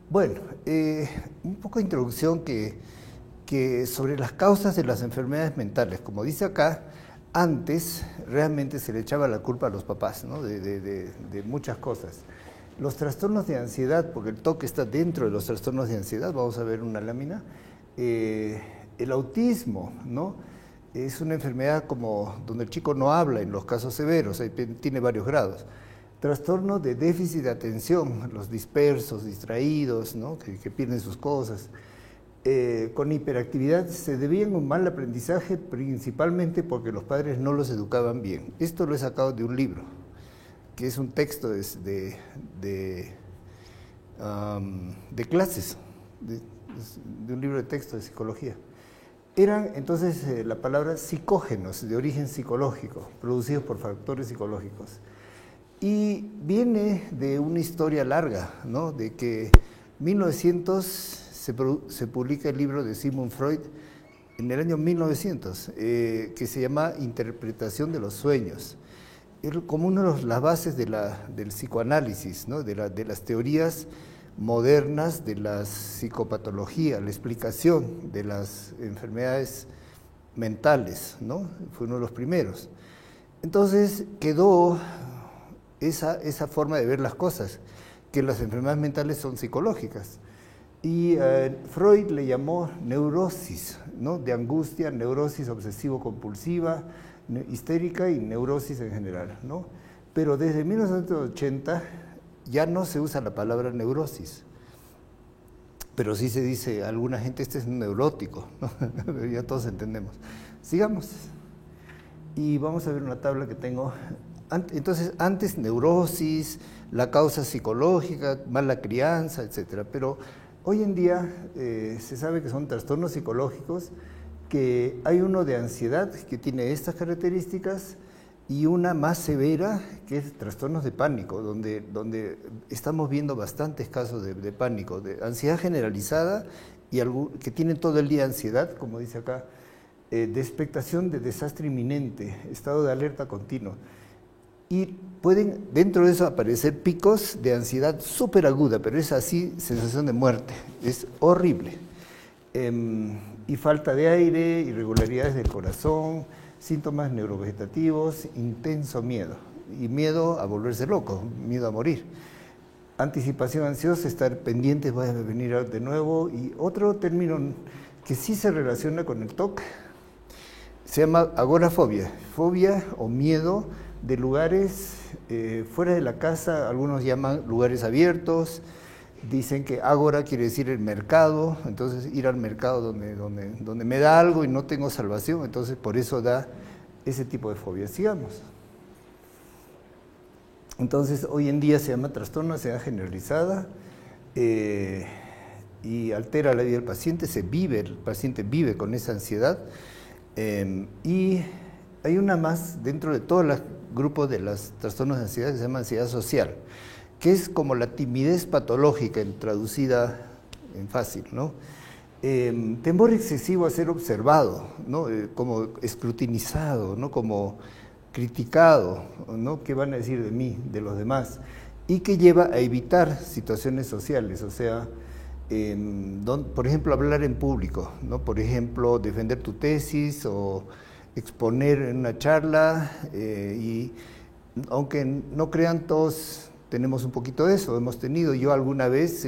Bueno, un poco de introducción que sobre las causas de las enfermedades mentales. Como dice acá, antes realmente se le echaba la culpa a los papás, ¿no? de muchas cosas. Los trastornos de ansiedad, porque el TOC está dentro de los trastornos de ansiedad, vamos a ver una lámina. El autismo, ¿no? Es una enfermedad como donde el chico no habla en los casos severos, tiene varios grados. Trastorno de déficit de atención, los dispersos, distraídos, ¿no? que pierden sus cosas. Con hiperactividad se debían a un mal aprendizaje principalmente porque los padres no los educaban bien. Esto lo he sacado de un libro, que es un texto de clases, de un libro de texto de psicología. Eran entonces la palabra psicógenos, de origen psicológico, producidos por factores psicológicos. Y viene de una historia larga, ¿no? De que en 1900 se publica el libro de Sigmund Freud, en el año 1900, que se llama Interpretación de los sueños. Es como una de las bases del psicoanálisis, ¿no? de las teorías modernas de la psicopatología, la explicación de las enfermedades mentales, ¿no? Fue uno de los primeros. Entonces quedó esa forma de ver las cosas, que las enfermedades mentales son psicológicas. Y Freud le llamó neurosis, ¿no? De angustia, neurosis obsesivo-compulsiva, histérica y neurosis en general, ¿no? Pero desde 1980 ya no se usa la palabra neurosis, pero sí se dice a alguna gente, este es un neurótico, ¿no? Ya todos entendemos. Sigamos. Y vamos a ver una tabla que tengo. Entonces, antes neurosis, la causa psicológica, mala crianza, etcétera. Pero hoy en día se sabe que son trastornos psicológicos, que hay uno de ansiedad que tiene estas características y una más severa que es trastornos de pánico, donde estamos viendo bastantes casos de pánico, de ansiedad generalizada y que tienen todo el día ansiedad, como dice acá, de expectación de desastre inminente, estado de alerta continuo. Y pueden dentro de eso aparecer picos de ansiedad súper aguda, pero es así, sensación de muerte, es horrible. Y falta de aire, irregularidades del corazón, síntomas neurovegetativos, intenso miedo, y miedo a volverse loco, miedo a morir. Anticipación ansiosa, estar pendientes, voy a venir de nuevo. Y otro término que sí se relaciona con el TOC, se llama agorafobia, fobia o miedo de lugares fuera de la casa, algunos llaman lugares abiertos, dicen que agora quiere decir el mercado, entonces ir al mercado donde me da algo y no tengo salvación, entonces por eso da ese tipo de fobia. Sigamos. Entonces hoy en día se llama trastorno de ansiedad generalizada y altera la vida del paciente, el paciente vive con esa ansiedad y hay una más dentro de todo el grupo de los trastornos de ansiedad que se llama ansiedad social, que es como la timidez patológica, traducida en fácil, ¿no? Temor excesivo a ser observado, ¿no? Como escrutinizado, ¿no? Como criticado, ¿no? ¿Qué van a decir de mí, de los demás? Y que lleva a evitar situaciones sociales, o sea, por ejemplo, hablar en público, ¿no? Por ejemplo, defender tu tesis o exponer en una charla, y aunque no crean, todos tenemos un poquito de eso, hemos tenido. Yo alguna vez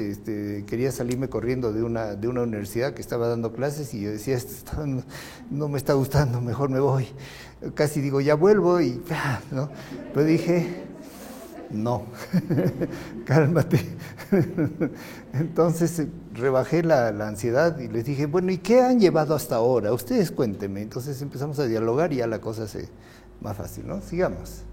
quería salirme corriendo de una universidad que estaba dando clases y yo decía, esto no me está gustando, mejor me voy. Casi digo, ya vuelvo, ¿no? Pero dije, no, cálmate. Entonces rebajé la ansiedad y les dije, bueno, ¿y qué han llevado hasta ahora? Ustedes cuéntenme. Entonces empezamos a dialogar y ya la cosa se más fácil, ¿no? Sigamos.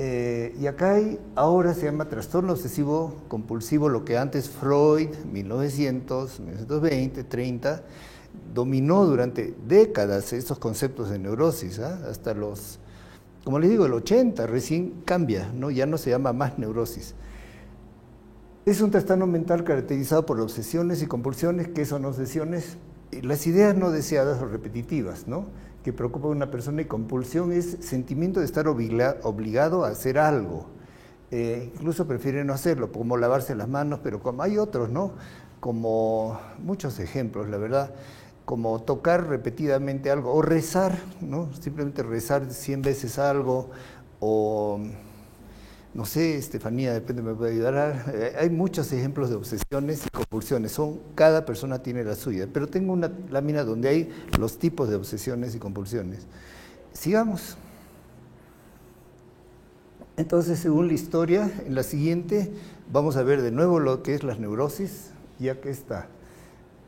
Y acá ahora se llama trastorno obsesivo compulsivo, lo que antes Freud, 1900, 1920, 30, dominó durante décadas estos conceptos de neurosis, hasta como les digo, el 80 recién cambia, ¿no? Ya no se llama más neurosis. Es un trastorno mental caracterizado por obsesiones y compulsiones, que son obsesiones, las ideas no deseadas o repetitivas, ¿no? Que preocupa a una persona, y compulsión es sentimiento de estar obligado a hacer algo. Incluso prefieren no hacerlo, como lavarse las manos, pero como hay otros, ¿no? Como muchos ejemplos, la verdad, como tocar repetidamente algo, o rezar, ¿no? Simplemente rezar 100 veces algo, o no sé, Estefanía, depende, me puede ayudar. Hay muchos ejemplos de obsesiones y compulsiones, cada persona tiene la suya, pero tengo una lámina donde hay los tipos de obsesiones y compulsiones. Sigamos. Entonces, según la historia, en la siguiente vamos a ver de nuevo lo que es las neurosis, ya que está.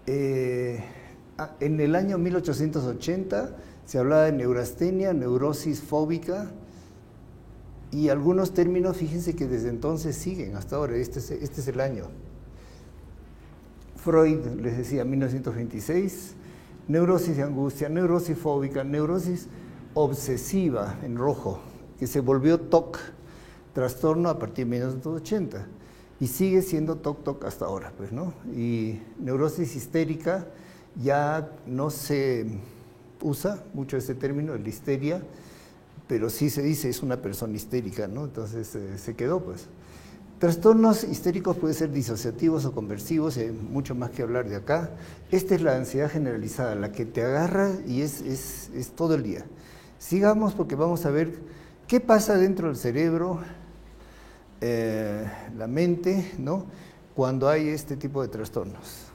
En el año 1880 se hablaba de neurastenia, neurosis fóbica, y algunos términos, fíjense que desde entonces siguen hasta ahora, este es el año. Freud les decía 1926, neurosis de angustia, neurosis fóbica, neurosis obsesiva en rojo, que se volvió TOC, trastorno a partir de 1980, y sigue siendo TOC hasta ahora, pues, ¿no? Y neurosis histérica ya no se usa mucho ese término, la histeria, pero sí se dice es una persona histérica, ¿no? Entonces se quedó, pues. Trastornos histéricos pueden ser disociativos o conversivos, hay mucho más que hablar de acá. Esta es la ansiedad generalizada, la que te agarra y es todo el día. Sigamos porque vamos a ver qué pasa dentro del cerebro, la mente, ¿no? Cuando hay este tipo de trastornos.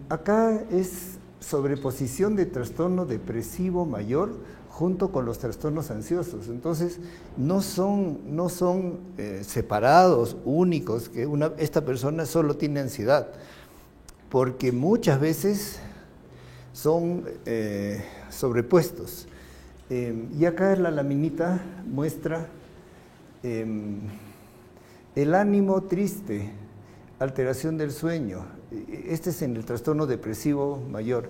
Acá es sobreposición de trastorno depresivo mayor junto con los trastornos ansiosos. Entonces, no son separados, únicos, que esta persona solo tiene ansiedad, porque muchas veces son sobrepuestos. Y acá la laminita muestra el ánimo triste, alteración del sueño. Este es en el trastorno depresivo mayor.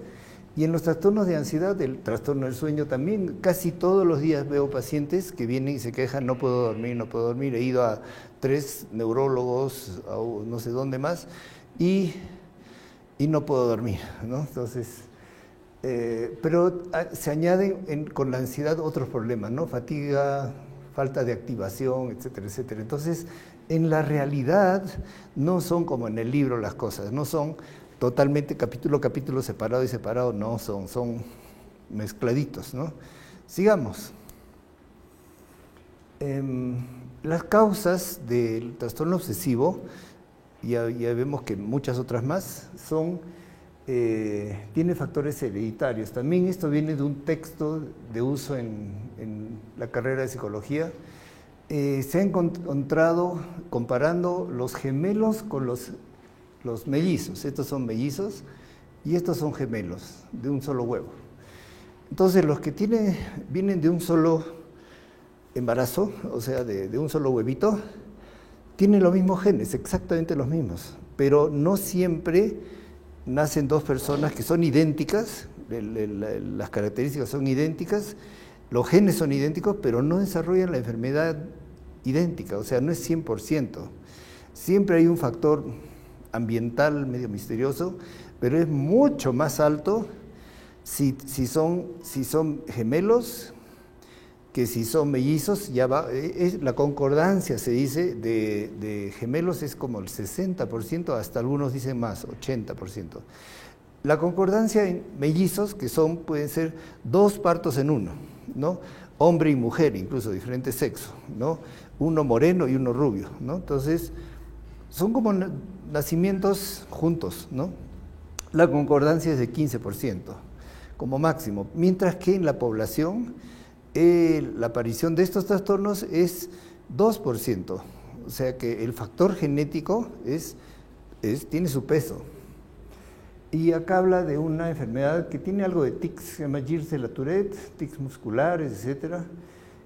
Y en los trastornos de ansiedad, el trastorno del sueño también, casi todos los días veo pacientes que vienen y se quejan, no puedo dormir, no puedo dormir. He ido a 3 neurólogos, a no sé dónde más, y no puedo dormir, ¿no? Entonces, pero se añaden con la ansiedad otros problemas, ¿no? Fatiga, falta de activación, etcétera, etcétera. Entonces, en la realidad no son como en el libro las cosas, no son totalmente capítulo a capítulo separado y separado, no, son mezcladitos, ¿no? Sigamos. Las causas del trastorno obsesivo, ya vemos que muchas otras más, tiene factores hereditarios. También esto viene de un texto de uso en la carrera de psicología. Se ha encontrado comparando los gemelos con los mellizos. Estos son mellizos y estos son gemelos de un solo huevo. Entonces, los que vienen de un solo embarazo, o sea, de un solo huevito, tienen los mismos genes, exactamente los mismos, pero no siempre nacen dos personas que son idénticas, las características son idénticas, los genes son idénticos, pero no desarrollan la enfermedad idéntica, o sea, no es 100%. Siempre hay un factor ambiental medio misterioso, pero es mucho más alto si son gemelos que si son mellizos. Ya va, la concordancia, se dice, de gemelos es como el 60%, hasta algunos dicen más, 80%. La concordancia en mellizos, que pueden ser 2 partos en uno, ¿no? Hombre y mujer, incluso diferente sexo, ¿no? Uno moreno y uno rubio, ¿no? Entonces, son como nacimientos juntos, ¿no? La concordancia es de 15%, como máximo, mientras que en la población la aparición de estos trastornos es 2%, o sea que el factor genético tiene su peso. Y acá habla de una enfermedad que tiene algo de tics, se llama Gilles-Latourette, tics musculares, etc.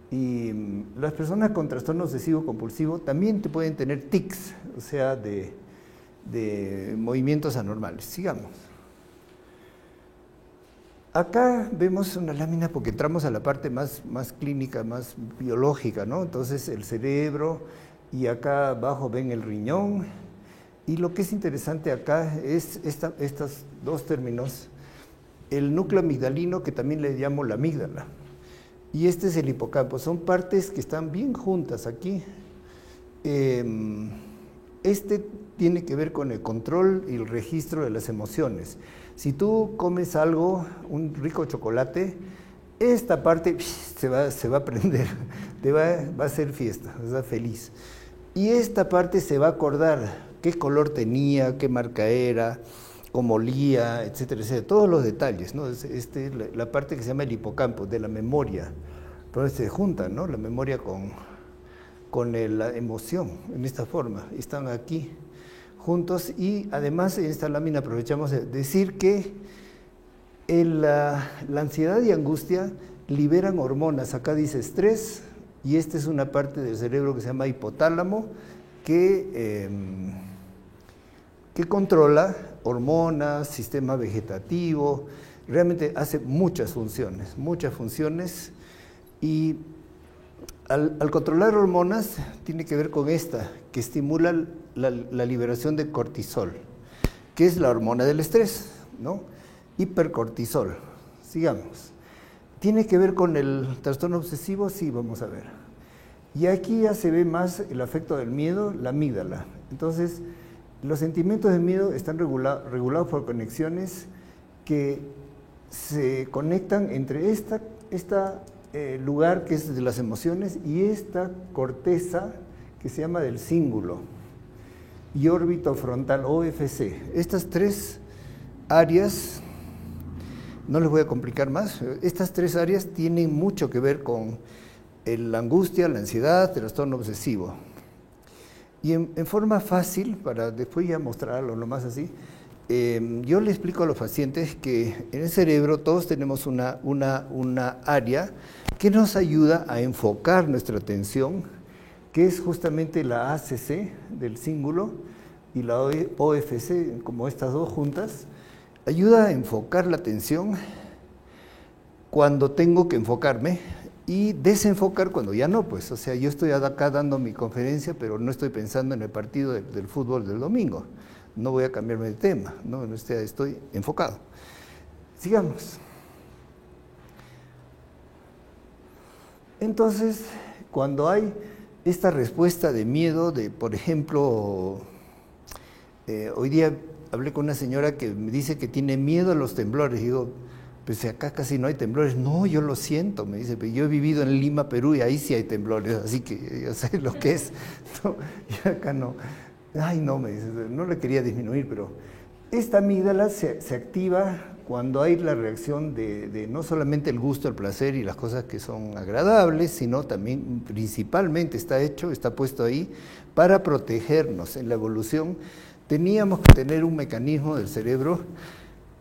Y las personas con trastorno obsesivo compulsivo también pueden tener tics, o sea, de movimientos anormales. Sigamos. Acá vemos una lámina porque entramos a la parte más clínica, más biológica, ¿no? Entonces el cerebro, y acá abajo ven el riñón. Y lo que es interesante acá es estos dos términos, el núcleo amigdalino, que también le llamo la amígdala. y este es el hipocampo. Son partes que están bien juntas aquí. Este tiene que ver con el control y el registro de las emociones. Si tú comes algo, un rico chocolate, esta parte se va a prender, va a hacer fiesta, va a estar feliz. Y esta parte se va a acordar qué color tenía, qué marca era, cómo olía, etcétera, etcétera. Todos los detalles, ¿no? La parte que se llama el hipocampo, de la memoria. Entonces se juntan, ¿no? La memoria con la emoción, en esta forma. Están aquí juntos y además en esta lámina aprovechamos de decir que la ansiedad y angustia liberan hormonas. Acá dice estrés y esta es una parte del cerebro que se llama hipotálamo que controla hormonas, sistema vegetativo, realmente hace muchas funciones y al controlar hormonas tiene que ver con esta, que estimula la liberación de cortisol, que es la hormona del estrés, ¿no? Hipercortisol. Sigamos. ¿Tiene que ver con el trastorno obsesivo? Sí, vamos a ver. Y aquí ya se ve más el afecto del miedo, la amígdala. Entonces, los sentimientos de miedo están regulados por conexiones que se conectan entre este lugar que es de las emociones y esta corteza que se llama del cíngulo y órbito frontal, OFC. Estas tres áreas, no les voy a complicar más, estas tres áreas tienen mucho que ver con la angustia, la ansiedad, el trastorno obsesivo. Y en forma fácil, para después ya mostrarlo nomás así, yo le explico a los pacientes que en el cerebro todos tenemos una área que nos ayuda a enfocar nuestra atención, que es justamente la ACC del cíngulo y la OFC, como estas dos juntas, ayuda a enfocar la atención cuando tengo que enfocarme y desenfocar cuando ya no, pues, o sea, yo estoy acá dando mi conferencia, pero no estoy pensando en el partido del fútbol del domingo, no voy a cambiarme de tema, ¿no? Estoy enfocado. Sigamos. Entonces, cuando hay esta respuesta de miedo, por ejemplo, hoy día hablé con una señora que me dice que tiene miedo a los temblores, y digo, pues acá casi no hay temblores. No, yo lo siento, me dice, pero yo he vivido en Lima, Perú, y ahí sí hay temblores, así que yo sé lo que es. No, y acá no. Ay, no, me dice, no le quería disminuir, pero esta amígdala se activa cuando hay la reacción de no solamente el gusto, el placer y las cosas que son agradables, sino también principalmente está puesto ahí para protegernos. En la evolución teníamos que tener un mecanismo del cerebro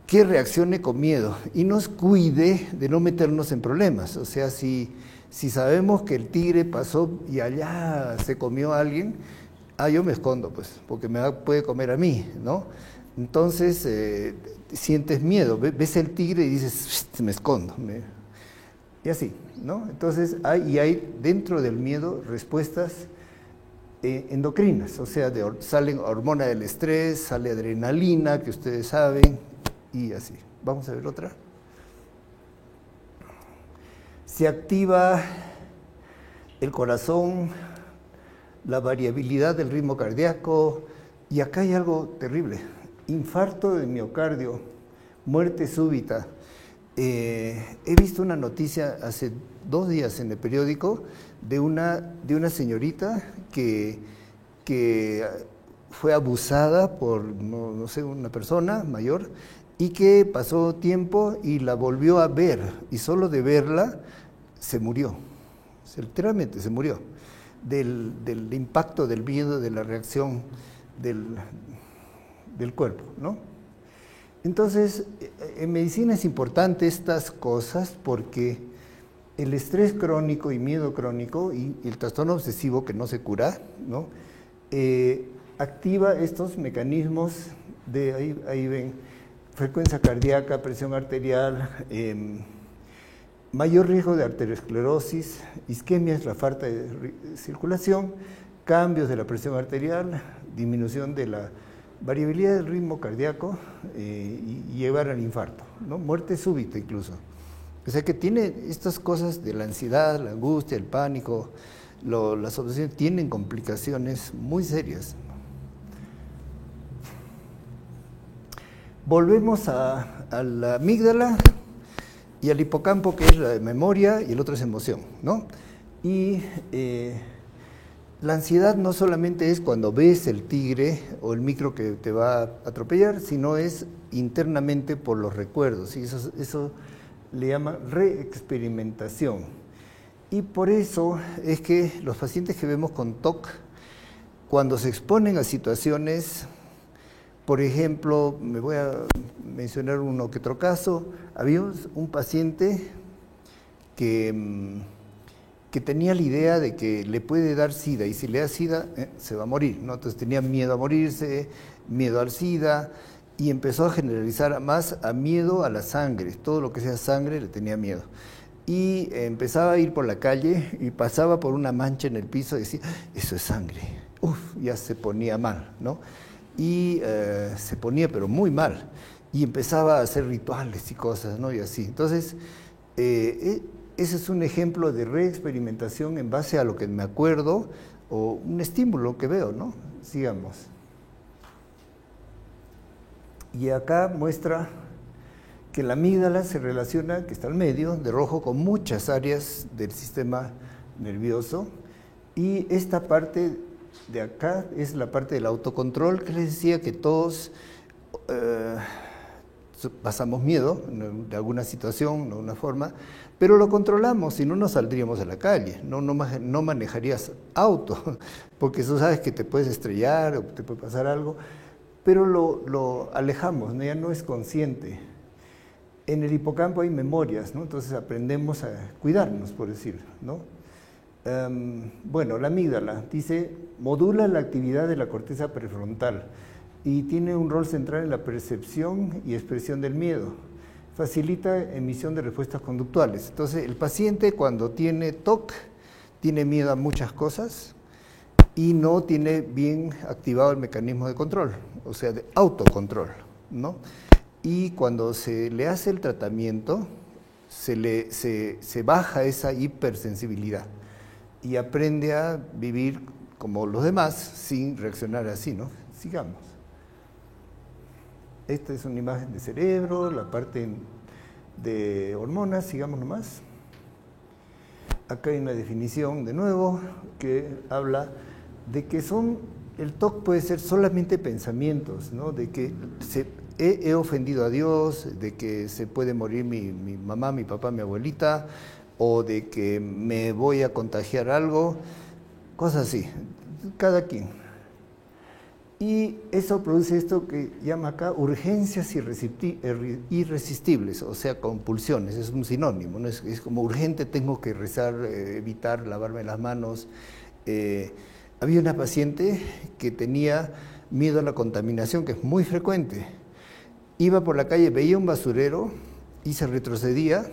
que reaccione con miedo y nos cuide de no meternos en problemas. O sea, si sabemos que el tigre pasó y allá se comió a alguien, yo me escondo, pues, porque puede comer a mí, ¿no? Entonces, sientes miedo, ves el tigre y dices, me escondo, y así, ¿no? Entonces, hay dentro del miedo respuestas endocrinas, o sea, salen hormona del estrés, sale adrenalina, que ustedes saben, y así. Vamos a ver otra. Se activa el corazón, la variabilidad del ritmo cardíaco, y acá hay algo terrible, infarto de miocardio, muerte súbita. He visto una noticia hace 2 días en el periódico de una señorita que fue abusada por, no sé, una persona mayor, y que pasó tiempo y la volvió a ver, y solo de verla se murió, literalmente se murió. Del impacto, del miedo, de la reacción del cuerpo, ¿no? Entonces, en medicina es importante estas cosas porque el estrés crónico y miedo crónico y el trastorno obsesivo que no se cura, ¿no? Activa estos mecanismos de, ahí ven, frecuencia cardíaca, presión arterial, mayor riesgo de arteriosclerosis, isquemia es la falta de circulación, cambios de la presión arterial, disminución de la variabilidad del ritmo cardíaco y llevar al infarto, ¿no? Muerte súbita incluso. O sea que tiene estas cosas de la ansiedad, la angustia, el pánico, las obsesiones, tienen complicaciones muy serias. Volvemos a la amígdala y al hipocampo, que es la memoria, y el otro es emoción, ¿no? Y la ansiedad no solamente es cuando ves el tigre o el micro que te va a atropellar, sino es internamente por los recuerdos, y eso le llaman reexperimentación. Y por eso es que los pacientes que vemos con TOC, cuando se exponen a situaciones, por ejemplo, me voy a mencionar uno que otro caso, había un paciente que tenía la idea de que le puede dar SIDA, y si le da SIDA se va a morir, ¿no? Entonces tenía miedo a morirse, miedo al SIDA, y empezó a generalizar más a miedo a la sangre, todo lo que sea sangre le tenía miedo. Y empezaba a ir por la calle y pasaba por una mancha en el piso y decía, eso es sangre. Uf, ya se ponía mal, ¿no? Y se ponía pero muy mal. Y empezaba a hacer rituales y cosas, ¿no? Y así. Entonces, ese es un ejemplo de reexperimentación en base a lo que me acuerdo o un estímulo que veo, ¿no? Sigamos. Y acá muestra que la amígdala se relaciona, que está al medio, de rojo, con muchas áreas del sistema nervioso, y esta parte de acá es la parte del autocontrol, que les decía que todos pasamos miedo de alguna situación, de alguna forma, pero lo controlamos, si no, no saldríamos a la calle, no manejarías auto, porque tú sabes que te puedes estrellar o te puede pasar algo, pero lo alejamos, ¿no? Ya no es consciente. En el hipocampo hay memorias, ¿no? Entonces aprendemos a cuidarnos, por decir, ¿no? Bueno, la amígdala, dice, modula la actividad de la corteza prefrontal y tiene un rol central en la percepción y expresión del miedo. Facilita emisión de respuestas conductuales. Entonces, el paciente cuando tiene TOC, tiene miedo a muchas cosas y no tiene bien activado el mecanismo de control, o sea, de autocontrol, ¿no? Y cuando se le hace el tratamiento, se baja esa hipersensibilidad y aprende a vivir como los demás sin reaccionar así, ¿no? Sigamos. Esta es una imagen de cerebro, la parte de hormonas, sigamos nomás. Acá hay una definición de nuevo que habla de que el TOC puede ser solamente pensamientos, ¿no? De que he ofendido a Dios, de que se puede morir mi mamá, mi papá, mi abuelita, o de que me voy a contagiar algo, cosas así, cada quien. Y eso produce esto que llama acá urgencias irresistibles, o sea, compulsiones, es un sinónimo, ¿no? Es como urgente, tengo que rezar, evitar lavarme las manos. Había una paciente que tenía miedo a la contaminación, que es muy frecuente. Iba por la calle, veía un basurero y se retrocedía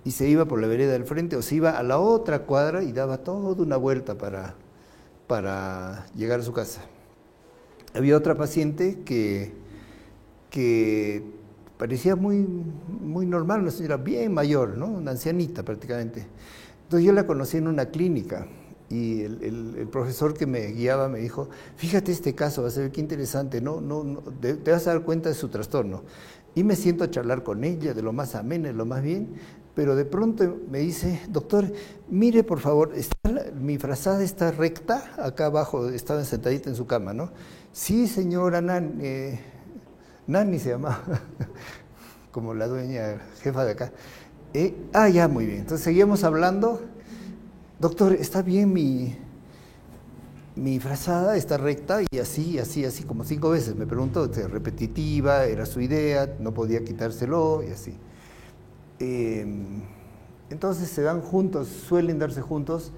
y se iba por la vereda del frente o se iba a la otra cuadra y daba toda una vuelta para llegar a su casa. Había otra paciente que parecía muy normal, una señora bien mayor, ¿no? Una ancianita prácticamente. Entonces yo la conocí en una clínica y el profesor que me guiaba me dijo, fíjate este caso, vas a ver qué interesante, te vas a dar cuenta de su trastorno. Y me siento a charlar con ella de lo más ameno, de lo más bien, pero de pronto me dice, doctor, mire por favor, mi frazada está recta, acá abajo, estaba sentadita en su cama, ¿no? Sí, señora Nani se llamaba, como la dueña, jefa de acá. Ya, muy bien. Entonces seguíamos hablando. Doctor, ¿está bien mi frazada? ¿Está recta? Y así, como 5 veces. Me preguntó, repetitiva, era su idea, no podía quitárselo y así. Entonces se dan juntos, suelen darse juntos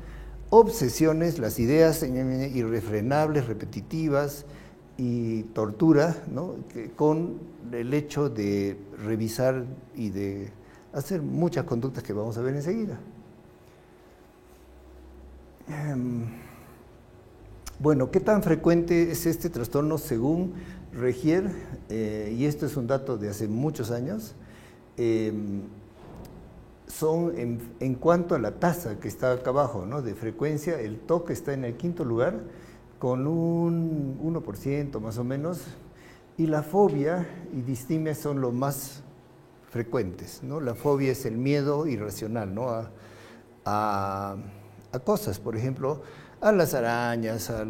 obsesiones, las ideas irrefrenables, repetitivas y tortura, ¿no? Con el hecho de revisar y de hacer muchas conductas que vamos a ver enseguida. Bueno, ¿qué tan frecuente es este trastorno según Regier? Y esto es un dato de hace muchos años. son en cuanto a la tasa que está acá abajo, ¿no? De frecuencia, el TOC está en el quinto lugar con un 1% más o menos, y la fobia y distimia son los más frecuentes, ¿no? La fobia es el miedo irracional, ¿no? A cosas, por ejemplo, a las arañas, a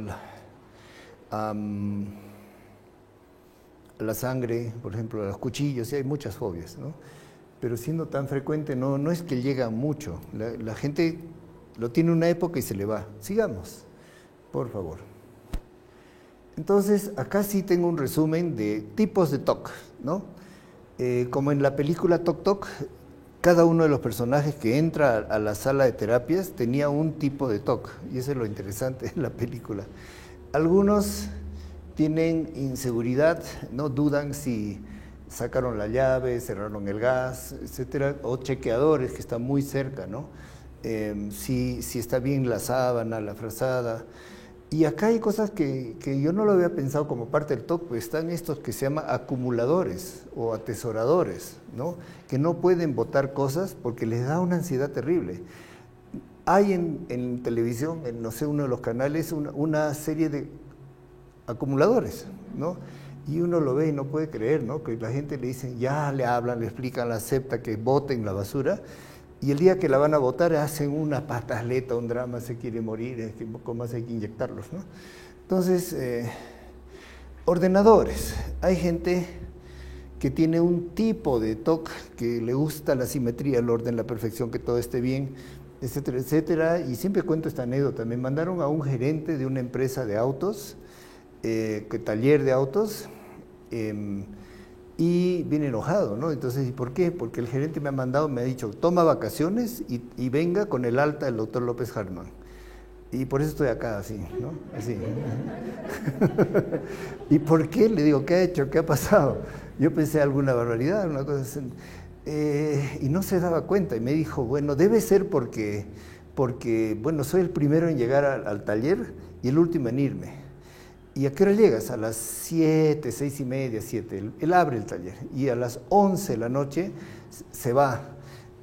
la sangre, por ejemplo, a los cuchillos, y hay muchas fobias, ¿no? Pero siendo tan frecuente, no es que llega mucho. La gente lo tiene una época y se le va. Sigamos, por favor. Entonces, acá sí tengo un resumen de tipos de TOC, ¿no? Como en la película Toc Toc, cada uno de los personajes que entra a la sala de terapias tenía un tipo de TOC, y eso es lo interesante de la película. Algunos tienen inseguridad, no dudan si sacaron la llave, cerraron el gas, etcétera, o chequeadores que están muy cerca, ¿no? Si está bien la sábana, la frazada. Y acá hay cosas que yo no lo había pensado como parte del TOC, pues están estos que se llaman acumuladores o atesoradores, ¿no? Que no pueden botar cosas porque les da una ansiedad terrible. Hay en televisión, en no sé, uno de los canales, una serie de acumuladores, ¿no? Y uno lo ve y no puede creer, ¿no? Que la gente le dice, ya le hablan, le explican, la acepta, que boten la basura, y el día que la van a botar hacen una pataleta, un drama, se quiere morir, ¿cómo más hay que inyectarlos, ¿no? Entonces, ordenadores. Hay gente que tiene un tipo de TOC que le gusta la simetría, el orden, la perfección, que todo esté bien, etcétera, etcétera. Y siempre cuento esta anécdota. Me mandaron a un gerente de una empresa de autos, taller de autos, y viene enojado, ¿no? Entonces, ¿y por qué? Porque el gerente me ha mandado, me ha dicho, toma vacaciones y venga con el alta del doctor López Hartman. Y por eso estoy acá, así, ¿no? Así. ¿Y por qué? Le digo, ¿qué ha hecho? ¿Qué ha pasado? Yo pensé alguna barbaridad, una cosa así. Y no se daba cuenta. Y me dijo, bueno, debe ser porque bueno, soy el primero en llegar al taller y el último en irme. ¿Y a qué hora llegas? A las 7, 6:30, 7. Él abre el taller y a las 11 de la noche se va.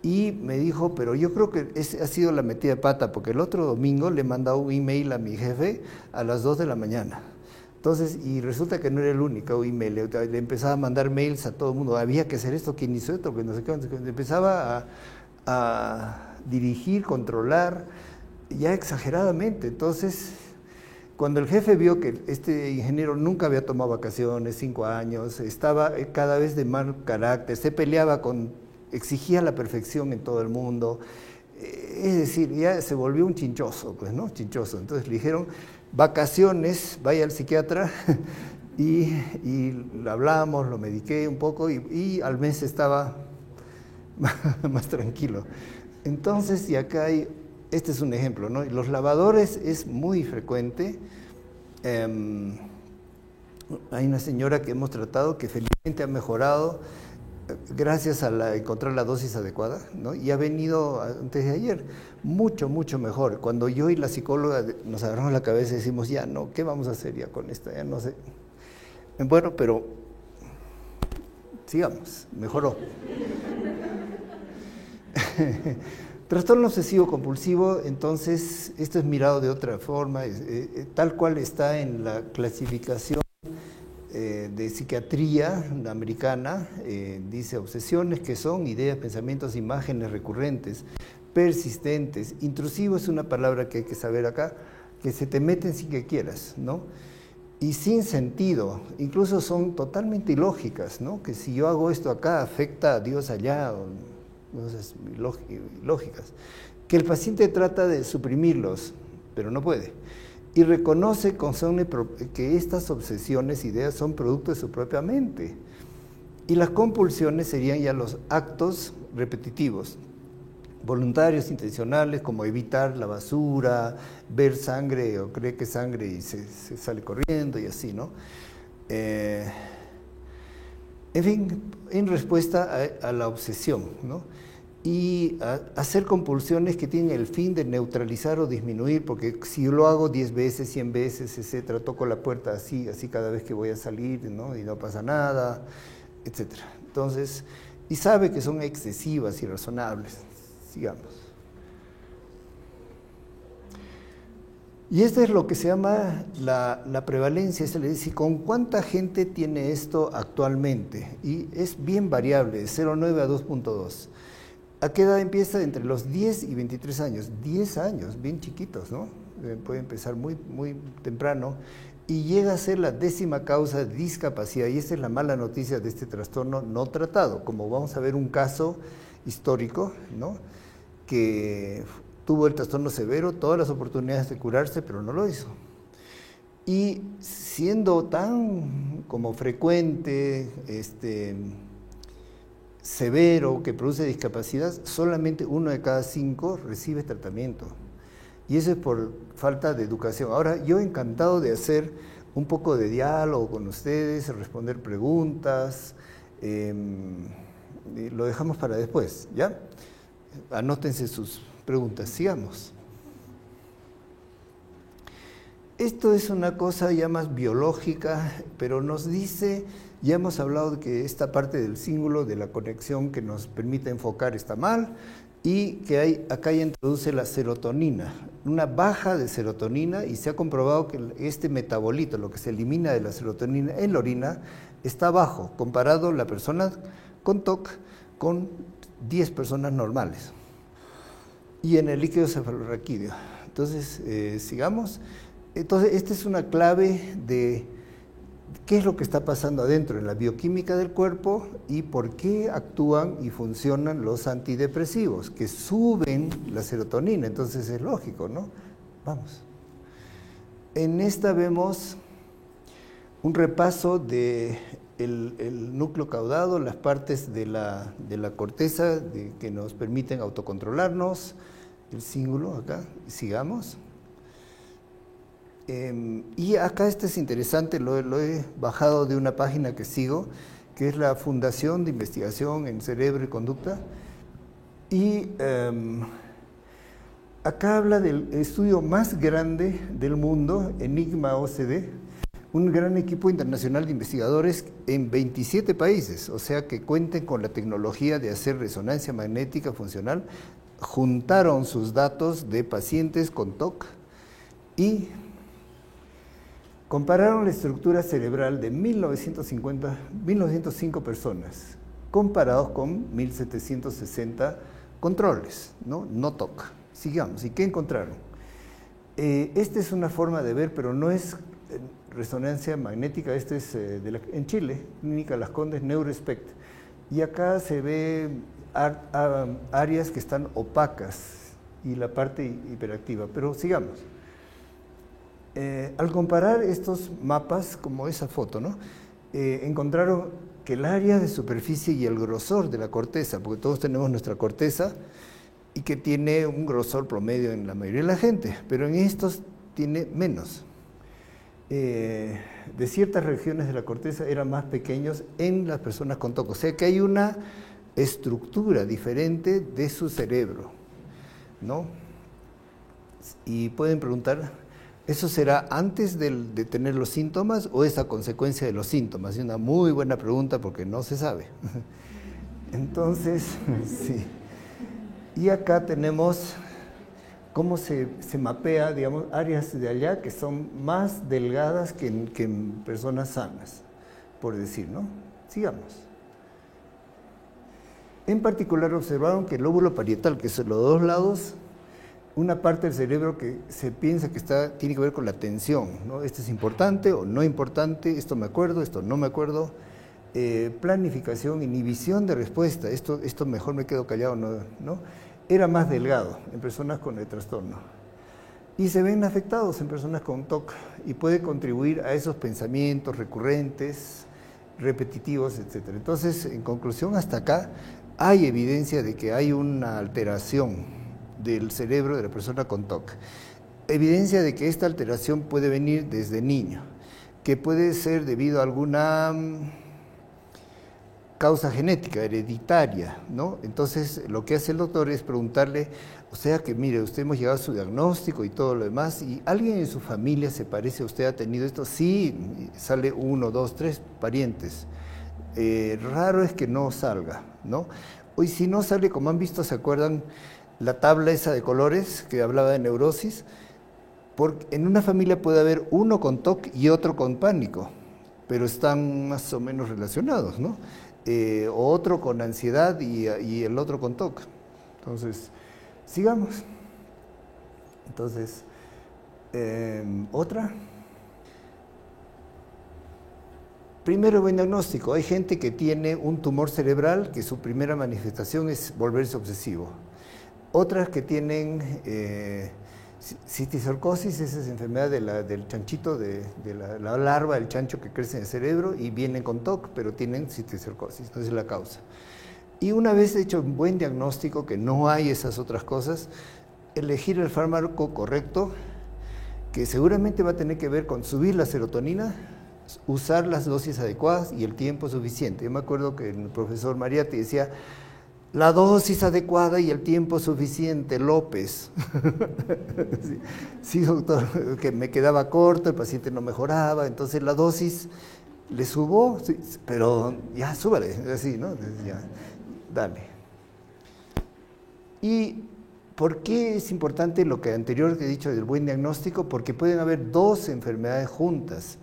Y me dijo, pero yo creo que ha sido la metida de pata, porque el otro domingo le he mandado un email a mi jefe a las 2 de la mañana. Entonces, y resulta que no era el único email, le empezaba a mandar mails a todo el mundo, había que hacer esto, que ni hizo esto, que no sé qué, empezaba a dirigir, controlar, ya exageradamente. Entonces, cuando el jefe vio que este ingeniero nunca había tomado vacaciones, 5 años, estaba cada vez de mal carácter, se peleaba exigía la perfección en todo el mundo, es decir, ya se volvió un chinchoso, pues, ¿no? Chinchoso. Entonces le dijeron, vacaciones, vaya al psiquiatra, y hablamos, lo mediqué un poco, y al mes estaba más tranquilo. Entonces, y acá este es un ejemplo, ¿no? Los lavadores es muy frecuente. Hay una señora que hemos tratado que felizmente ha mejorado gracias a encontrar la dosis adecuada, ¿no? Y ha venido antes de ayer mucho, mucho mejor. Cuando yo y la psicóloga nos agarramos la cabeza y decimos, ya no, ¿qué vamos a hacer ya con esta? Ya no sé. Bueno, pero sigamos, mejoró. Trastorno obsesivo compulsivo, entonces, esto es mirado de otra forma, tal cual está en la clasificación de psiquiatría americana, dice obsesiones que son ideas, pensamientos, imágenes recurrentes, persistentes. Intrusivo es una palabra que hay que saber acá, que se te meten sin que quieras, ¿no? Y sin sentido, incluso son totalmente ilógicas, ¿no? Que si yo hago esto acá, afecta a Dios allá, cosas lógicas, que el paciente trata de suprimirlos, pero no puede, y reconoce que estas obsesiones, ideas, son producto de su propia mente, y las compulsiones serían ya los actos repetitivos, voluntarios, intencionales, como evitar la basura, ver sangre o cree que es sangre y se sale corriendo y así, ¿no? En fin, en respuesta a la obsesión, ¿no? Y hacer compulsiones que tienen el fin de neutralizar o disminuir, porque si yo lo hago 10 veces, 100 veces, etcétera, toco la puerta así cada vez que voy a salir, ¿no? Y no pasa nada, etcétera. Entonces, y sabe que son excesivas y razonables. Sigamos. Y esto es lo que se llama la prevalencia, se le dice, ¿con cuánta gente tiene esto actualmente? Y es bien variable, de 0,9 a 2,2. ¿A qué edad empieza? Entre los 10 y 23 años. 10 años, bien chiquitos, ¿no? Puede empezar muy, muy temprano. Y llega a ser la 10ª causa de discapacidad. Y esta es la mala noticia de este trastorno no tratado. Como vamos a ver un caso histórico, ¿no? Que tuvo el trastorno severo, todas las oportunidades de curarse, pero no lo hizo. Y siendo tan como frecuente, severo, que produce discapacidad, solamente 1 de cada 5 recibe tratamiento. Y eso es por falta de educación. Ahora, yo encantado de hacer un poco de diálogo con ustedes, responder preguntas, lo dejamos para después, ¿ya? Anótense sus preguntas, sigamos. Esto es una cosa ya más biológica, pero nos dice, ya hemos hablado de que esta parte del cíngulo de la conexión que nos permite enfocar está mal, y que acá ya introduce la serotonina, una baja de serotonina, y se ha comprobado que este metabolito, lo que se elimina de la serotonina en la orina, está bajo, comparado la persona con TOC con 10 personas normales. Y en el líquido cefalorraquídeo. Entonces, sigamos. Entonces, esta es una clave de qué es lo que está pasando adentro en la bioquímica del cuerpo y por qué actúan y funcionan los antidepresivos, que suben la serotonina. Entonces, es lógico, ¿no? Vamos. En esta vemos un repaso de el núcleo caudado, las partes de la corteza que nos permiten autocontrolarnos, el cíngulo acá, sigamos. Y acá este es interesante, lo he bajado de una página que sigo, que es la Fundación de Investigación en Cerebro y Conducta, y acá habla del estudio más grande del mundo, Enigma OCDE, un gran equipo internacional de investigadores en 27 países, o sea que cuenten con la tecnología de hacer resonancia magnética funcional, juntaron sus datos de pacientes con TOC y compararon la estructura cerebral de 1905 personas, comparados con 1760 controles, no TOC. Sigamos, ¿y qué encontraron? Esta es una forma de ver, pero no es resonancia magnética, este es en Chile, Clínica Las Condes, NeuroSpect. Y acá se ve áreas que están opacas y la parte hiperactiva, pero sigamos. Al comparar estos mapas, como esa foto, ¿no? Encontraron que el área de superficie y el grosor de la corteza, porque todos tenemos nuestra corteza, y que tiene un grosor promedio en la mayoría de la gente, pero en estos tiene menos. De ciertas regiones de la corteza eran más pequeños en las personas con TOC, o sea que hay una estructura diferente de su cerebro, ¿no? Y pueden preguntar, ¿eso será antes de tener los síntomas o es a consecuencia de los síntomas? Es una muy buena pregunta porque no se sabe. Entonces, sí. Y acá tenemos cómo se mapea, digamos, áreas de allá que son más delgadas que en personas sanas, por decir, ¿no? Sigamos. En particular observaron que el lóbulo parietal, que son los dos lados, una parte del cerebro que se piensa que tiene que ver con la atención, ¿no? Esto es importante o no importante, esto me acuerdo, esto no me acuerdo. Planificación, inhibición de respuesta, esto mejor me quedo callado, ¿no? Era más delgado en personas con el trastorno. Y se ven afectados en personas con TOC y puede contribuir a esos pensamientos recurrentes, repetitivos, etc. Entonces, en conclusión, hasta acá hay evidencia de que hay una alteración del cerebro de la persona con TOC. Evidencia de que esta alteración puede venir desde niño, que puede ser debido a alguna causa genética, hereditaria, ¿no? Entonces, lo que hace el doctor es preguntarle, o sea que, mire, usted hemos llegado a su diagnóstico y todo lo demás, y ¿alguien en su familia se parece a usted, ha tenido esto? Sí, sale 1, 2, 3 parientes. Raro es que no salga, ¿no? Y si no sale, como han visto, ¿se acuerdan? la tabla esa de colores que hablaba de neurosis, porque en una familia puede haber uno con TOC y otro con pánico, pero están más o menos relacionados, ¿no? O otro con ansiedad y el otro con TOC. Entonces, sigamos. Entonces, otra. Primero, buen diagnóstico. Hay gente que tiene un tumor cerebral que su primera manifestación es volverse obsesivo. Otras que tienen cisticercosis, esa es enfermedad del chanchito, de la larva del chancho que crece en el cerebro y vienen con TOC, pero tienen cisticercosis, esa es la causa. Y una vez hecho un buen diagnóstico, que no hay esas otras cosas, elegir el fármaco correcto, que seguramente va a tener que ver con subir la serotonina, usar las dosis adecuadas y el tiempo suficiente. Yo me acuerdo que el profesor Mariatti decía, la dosis adecuada y el tiempo suficiente, López. Sí, doctor, que me quedaba corto, el paciente no mejoraba, entonces la dosis le subo, sí, pero ya súbale, así, ¿no? Ya, dale. ¿Y por qué es importante lo que anterior he dicho del buen diagnóstico? Porque pueden haber dos enfermedades juntas.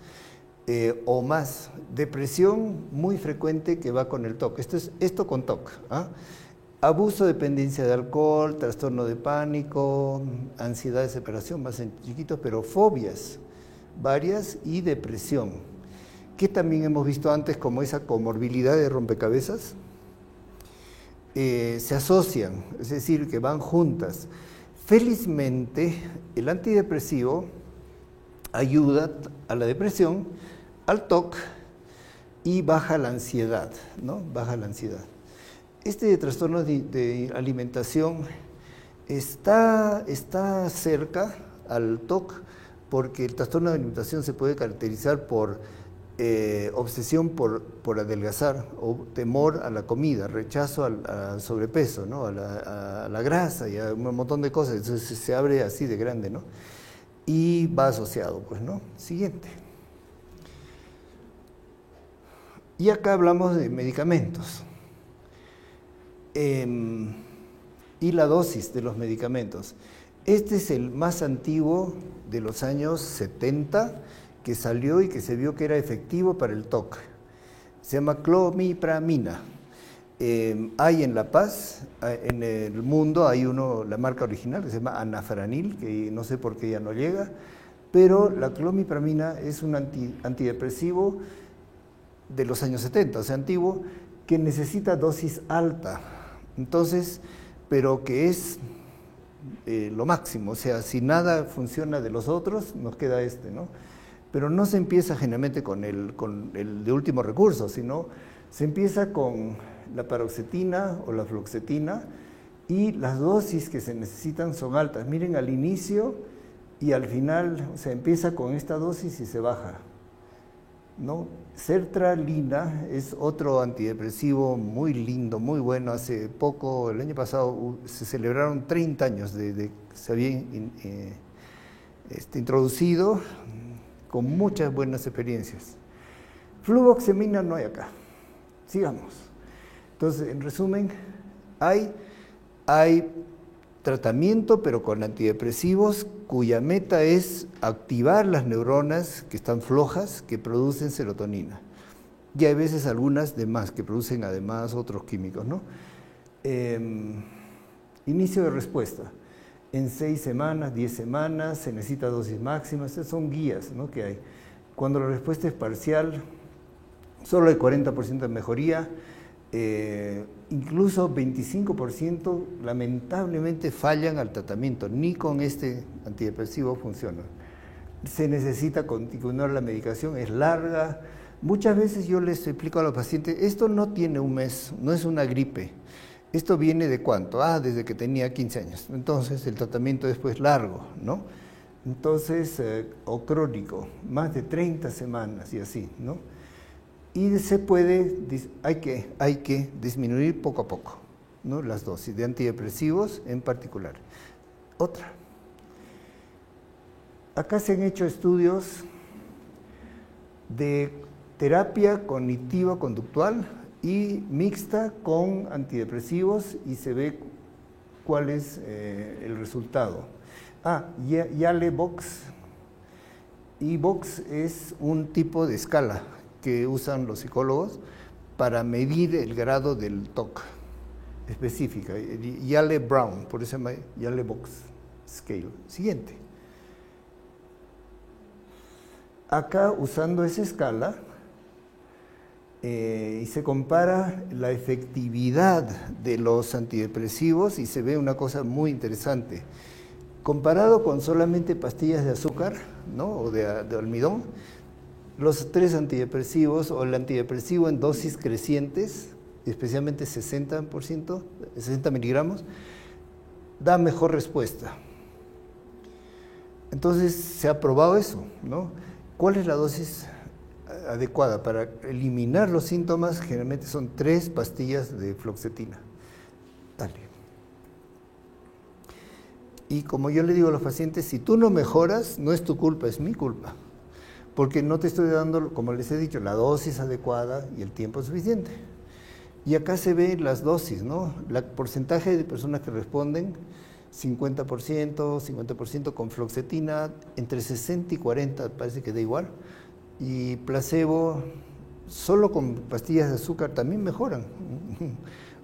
O más, depresión muy frecuente que va con el TOC. Esto con TOC. ¿Ah? Abuso, dependencia de alcohol, trastorno de pánico, ansiedad de separación, más en chiquitos, pero fobias varias y depresión, que también hemos visto antes como esa comorbilidad de rompecabezas, se asocian, es decir, que van juntas. Felizmente, el antidepresivo ayuda a la depresión, al TOC y baja la ansiedad, ¿no? Baja la ansiedad. Este trastorno de alimentación está cerca al TOC porque el trastorno de alimentación se puede caracterizar por obsesión por adelgazar o temor a la comida, rechazo al sobrepeso, ¿no? a la grasa y a un montón de cosas. Entonces se abre así de grande, ¿no? Y va asociado, pues, ¿no? Siguiente. Y acá hablamos de medicamentos. Y la dosis de los medicamentos. Este es el más antiguo de los años 70 que salió y que se vio que era efectivo para el TOC. Se llama clomipramina. Hay en La Paz, en el mundo, hay la marca original que se llama anafranil, que no sé por qué ya no llega, pero la clomipramina es un antidepresivo de los años 70, o sea, antiguo, que necesita dosis alta. Entonces, pero que es lo máximo, o sea, si nada funciona de los otros, nos queda ¿no? Pero no se empieza generalmente con el de último recurso, sino se empieza con la paroxetina o la fluoxetina y las dosis que se necesitan son altas. Miren, al inicio y al final, o sea, empieza con esta dosis y se baja, ¿no? Sertralina es otro antidepresivo muy lindo, muy bueno. Hace poco, el año pasado, se celebraron 30 años de se había introducido con muchas buenas experiencias. Fluvoxamina no hay acá. Sigamos. Entonces, en resumen, hay tratamiento, pero con antidepresivos, cuya meta es activar las neuronas que están flojas, que producen serotonina. Y hay veces algunas de más, que producen además otros químicos, ¿no? Inicio de respuesta. En 6 semanas, 10 semanas, se necesita dosis máxima. Estas son guías, ¿no?, que hay. Cuando la respuesta es parcial, solo hay 40% de mejoría, incluso 25% lamentablemente fallan al tratamiento, ni con este antidepresivo funciona. Se necesita continuar la medicación, es larga. Muchas veces yo les explico a los pacientes, esto no tiene un mes, no es una gripe. ¿Esto viene de cuánto? Desde que tenía 15 años. Entonces el tratamiento después largo, ¿no? Entonces, o crónico, más de 30 semanas y así, ¿no? Y hay que disminuir poco a poco, ¿no?, las dosis de antidepresivos en particular. Otra. Acá se han hecho estudios de terapia cognitiva conductual y mixta con antidepresivos y se ve cuál es el resultado. Yale Box. Y Box es un tipo de escala que usan los psicólogos para medir el grado del TOC específica. Yale Brown, por eso se llama Yale Box Scale. Siguiente. Acá, usando esa escala, y se compara la efectividad de los antidepresivos y se ve una cosa muy interesante. Comparado con solamente pastillas de azúcar, ¿no? O de almidón, los 3 antidepresivos o el antidepresivo en dosis crecientes, especialmente 60%, 60 miligramos, da mejor respuesta. Entonces se ha probado eso, ¿no? ¿Cuál es la dosis adecuada para eliminar los síntomas? Generalmente son 3 pastillas de fluoxetina. Dale. Y como yo le digo a los pacientes, si tú no mejoras, no es tu culpa, es mi culpa. Porque no te estoy dando, como les he dicho, la dosis adecuada y el tiempo suficiente. Y acá se ven las dosis, ¿no? El porcentaje de personas que responden, 50% con fluoxetina, entre 60 y 40, parece que da igual. Y placebo, solo con pastillas de azúcar también mejoran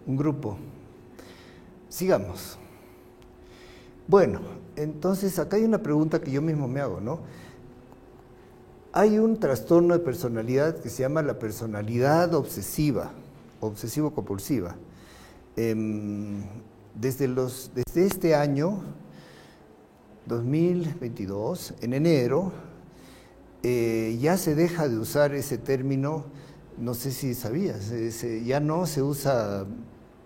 un grupo. Sigamos. Bueno, entonces acá hay una pregunta que yo mismo me hago, ¿no? Hay un trastorno de personalidad que se llama la personalidad obsesiva, obsesivo-compulsiva. Desde este año, 2022, en enero, ya se deja de usar ese término, no sé si sabías, ya no se usa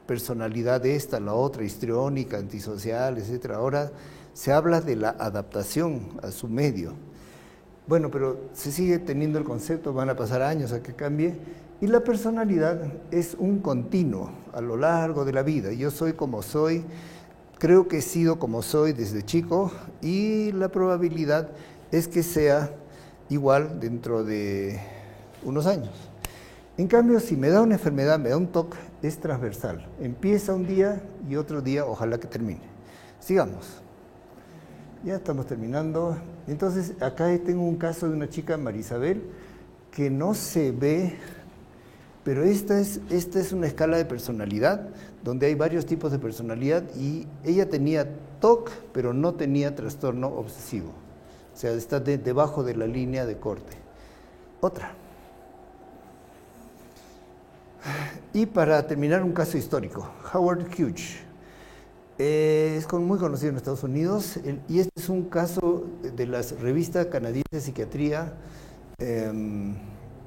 personalidad esta, la otra, histriónica, antisocial, etc. Ahora se habla de la adaptación a su medio. Bueno, pero se sigue teniendo el concepto, van a pasar años a que cambie, y la personalidad es un continuo a lo largo de la vida. Yo soy como soy, creo que he sido como soy desde chico, y la probabilidad es que sea igual dentro de unos años. En cambio, si me da una enfermedad, me da un TOC, es transversal. Empieza un día y otro día ojalá que termine. Sigamos. Ya estamos terminando. Entonces, acá tengo un caso de una chica, Marisabel, que no se ve, pero esta es una escala de personalidad, donde hay varios tipos de personalidad, y ella tenía TOC, pero no tenía trastorno obsesivo. O sea, está debajo de la línea de corte. Otra. Y para terminar, un caso histórico, Howard Hughes. Es muy conocido en Estados Unidos, y este es un caso de la revista canadiense de psiquiatría,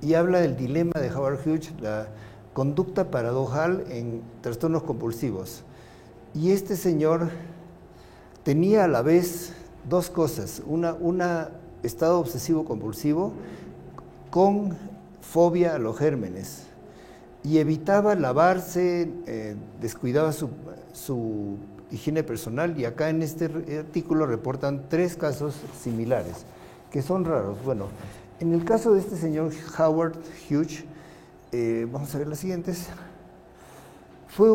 y habla del dilema de Howard Hughes, la conducta paradojal en trastornos compulsivos. Y este señor tenía a la vez 2 cosas, una estado obsesivo compulsivo con fobia a los gérmenes, y evitaba lavarse, descuidaba su higiene personal, y acá en este artículo reportan 3 casos similares, que son raros. Bueno, en el caso de este señor Howard Hughes, vamos a ver las siguientes. Fue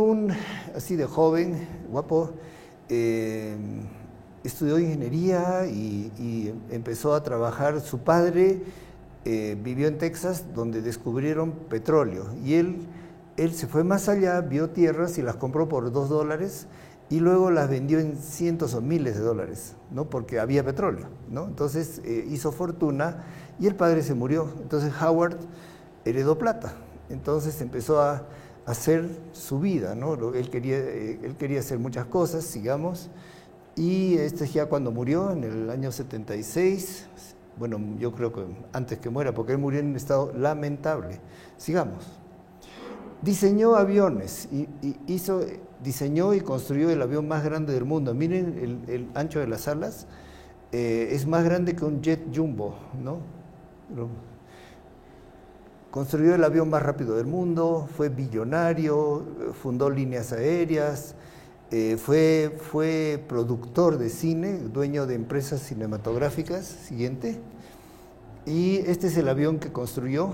así de joven, guapo, estudió ingeniería y empezó a trabajar. Su padre vivió en Texas, donde descubrieron petróleo, y él se fue más allá, vio tierras y las compró por $2, y luego las vendió en cientos o miles de dólares, ¿no? Porque había petróleo, ¿no? Entonces hizo fortuna, y el padre se murió. Entonces Howard heredó plata, entonces empezó a hacer su vida, ¿no? Él quería hacer muchas cosas, sigamos, y ya cuando murió, en el año 76, bueno, yo creo que antes que muera, porque él murió en un estado lamentable. Sigamos. Diseñó aviones, diseñó y construyó el avión más grande del mundo. Miren el ancho de las alas, es más grande que un jet jumbo, ¿no? Construyó el avión más rápido del mundo, fue billonario, fundó líneas aéreas, fue productor de cine, dueño de empresas cinematográficas. Siguiente. Y este es el avión que construyó,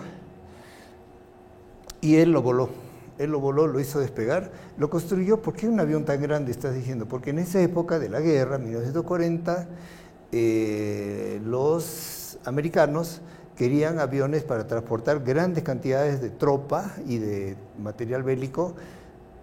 y él lo voló. Él lo voló, lo hizo despegar, lo construyó. ¿Por qué un avión tan grande, estás diciendo? Porque en esa época de la guerra, 1940, los americanos querían aviones para transportar grandes cantidades de tropa y de material bélico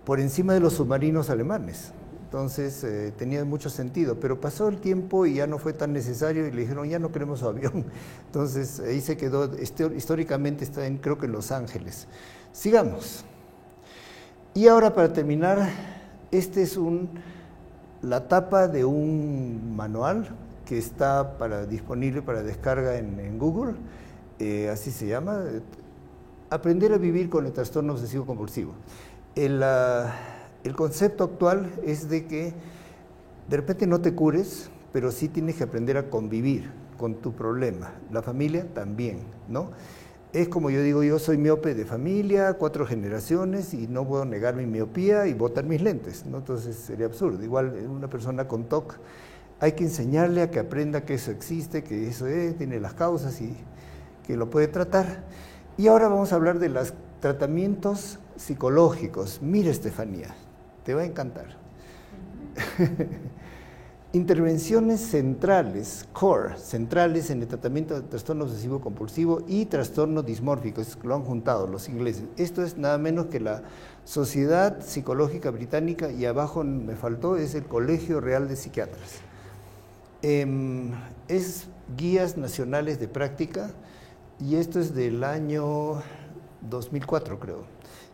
por encima de los submarinos alemanes. Entonces tenía mucho sentido, pero pasó el tiempo y ya no fue tan necesario y le dijeron ya no queremos su avión. Entonces ahí se quedó, históricamente está creo que en Los Ángeles. Sigamos. Y ahora para terminar, este es la tapa de un manual que está disponible para descarga en Google, así se llama, Aprender a vivir con el trastorno obsesivo compulsivo. El concepto actual es de que de repente no te cures, pero sí tienes que aprender a convivir con tu problema. La familia también, ¿no? Es como yo digo, yo soy miope de familia, 4 generaciones y no puedo negar mi miopía y botar mis lentes, ¿no? Entonces sería absurdo. Igual una persona con TOC hay que enseñarle a que aprenda que eso existe, que eso tiene las causas y que lo puede tratar. Y ahora vamos a hablar de los tratamientos psicológicos. Mira, Estefanía, te va a encantar. Intervenciones centrales, core, centrales en el tratamiento de trastorno obsesivo compulsivo y trastorno dismórfico, lo han juntado los ingleses. Esto es nada menos que la Sociedad Psicológica Británica y abajo me faltó, es el Colegio Real de Psiquiatras. Es guías nacionales de práctica y esto es del año 2004 creo.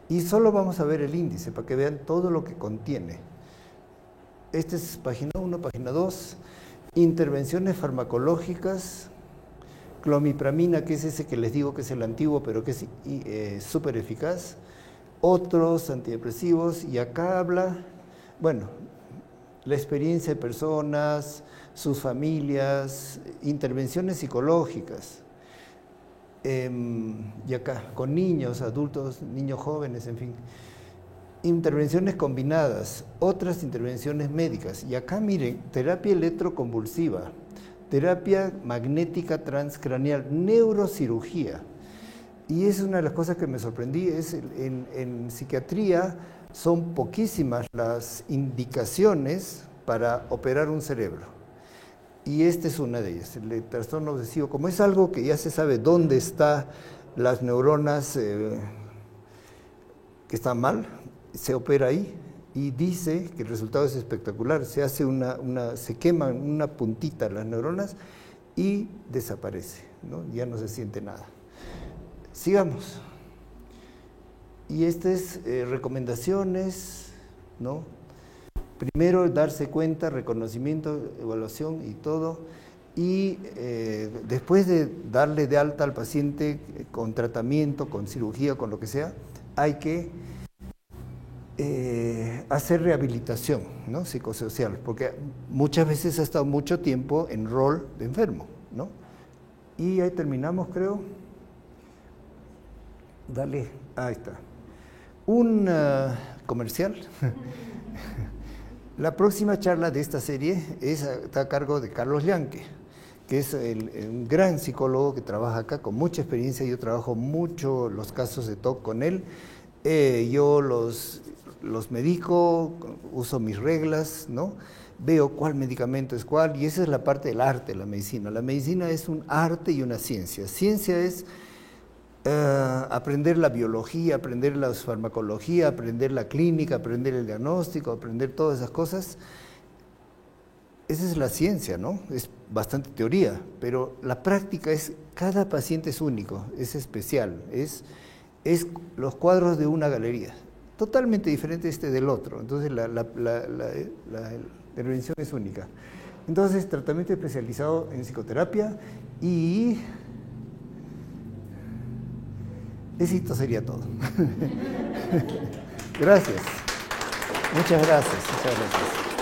Y solo vamos a ver el índice para que vean todo lo que contiene. Esta es página 1, página 2, intervenciones farmacológicas, clomipramina, que es ese que les digo que es el antiguo, pero que es súper eficaz, otros antidepresivos, y acá habla, bueno, la experiencia de personas, sus familias, intervenciones psicológicas, y acá, con niños, adultos, niños jóvenes, en fin. Intervenciones combinadas, otras intervenciones médicas. Y acá miren, terapia electroconvulsiva, terapia magnética transcraneal, neurocirugía. Y es una de las cosas que me sorprendí, es en psiquiatría son poquísimas las indicaciones para operar un cerebro. Y esta es una de ellas, el trastorno obsesivo. Como es algo que ya se sabe dónde están las neuronas que están mal, se opera ahí y dice que el resultado es espectacular. Se hace se queman una puntita las neuronas y desaparece, ¿no? Ya no se siente nada. Sigamos. Y estas recomendaciones, ¿no? Primero darse cuenta, reconocimiento, evaluación y todo. Y después de darle de alta al paciente con tratamiento, con cirugía, con lo que sea, hay que hacer rehabilitación, ¿no? Psicosocial, porque muchas veces ha estado mucho tiempo en rol de enfermo, ¿no? Y ahí terminamos, creo. Dale, ahí está. Un comercial. La próxima charla de esta serie está a cargo de Carlos Llanque, que es un gran psicólogo que trabaja acá con mucha experiencia. Yo trabajo mucho los casos de TOC con él. Yo los medico, uso mis reglas, ¿no? Veo cuál medicamento es cuál, y esa es la parte del arte de la medicina. La medicina es un arte y una ciencia. Ciencia es aprender la biología, aprender la farmacología, aprender la clínica, aprender el diagnóstico, aprender todas esas cosas. Esa es la ciencia, ¿no? Es bastante teoría, pero la práctica es, cada paciente es único, es especial, es los cuadros de una galería, totalmente diferente del otro. Entonces la intervención es única. Entonces, tratamiento especializado en psicoterapia y eso sería todo. Gracias. Muchas gracias.